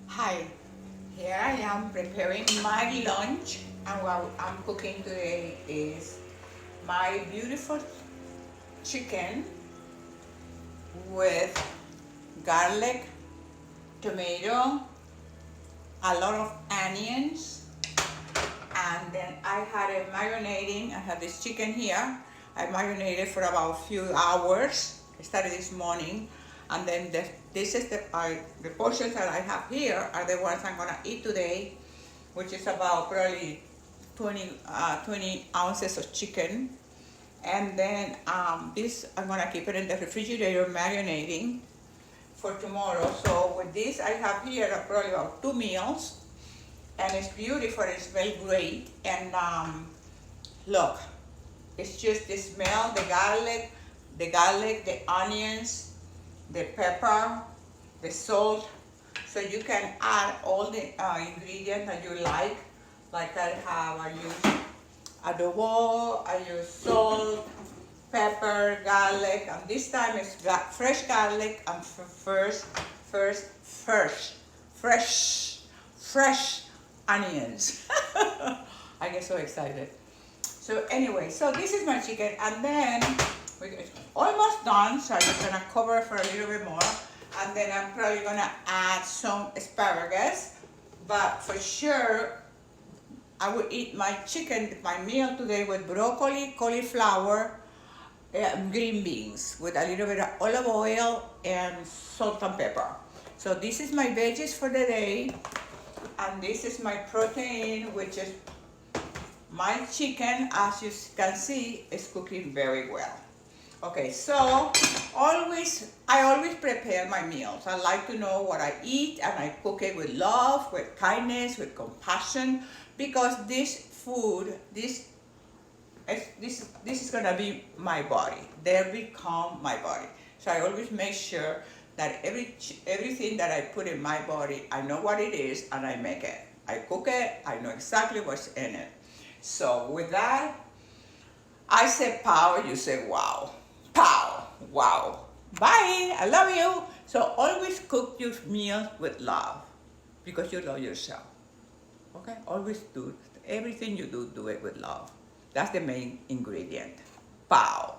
Hi, here I am preparing my lunch, and what I'm cooking today is my beautiful chicken with garlic, tomato, a lot of onions, and then I had it marinating. I have this chicken here. I marinated for about a few hours. I started this morning, and then this is the portions that I have here are the ones I'm gonna eat today, which is about probably 20 ounces of chicken. And then this, I'm gonna keep it in the refrigerator marinating for tomorrow. So with this, I have here probably about 2 meals, and it's beautiful, it smells great. And look, it's just the smell, the onions, the pepper, the salt. So you can add all the ingredients that you like. Like I use adobo, I use salt, pepper, garlic, and this time it's fresh garlic and fresh onions. I get so excited. So anyway, so this is my chicken, and then it's almost done, so I'm just gonna cover it for a little bit more, and then I'm probably gonna add some asparagus, but for sure I will eat my chicken, my meal today, with broccoli, cauliflower, green beans, with a little bit of olive oil and salt and pepper. So this is my veggies for the day, and this is my protein, which is my chicken. As you can see, is cooking very well. Okay, so I always prepare my meals. I like to know what I eat, and I cook it with love, with kindness, with compassion, because this food, this is gonna be my body. They become my body. So I always make sure that everything that I put in my body, I know what it is, and I make it. I cook it, I know exactly what's in it. So with that, I say pow, you say wow. Pow, wow. Bye, I love you. So always cook your meals with love, because you love yourself. Okay, always do everything you do it with love. That's the main ingredient. Pow.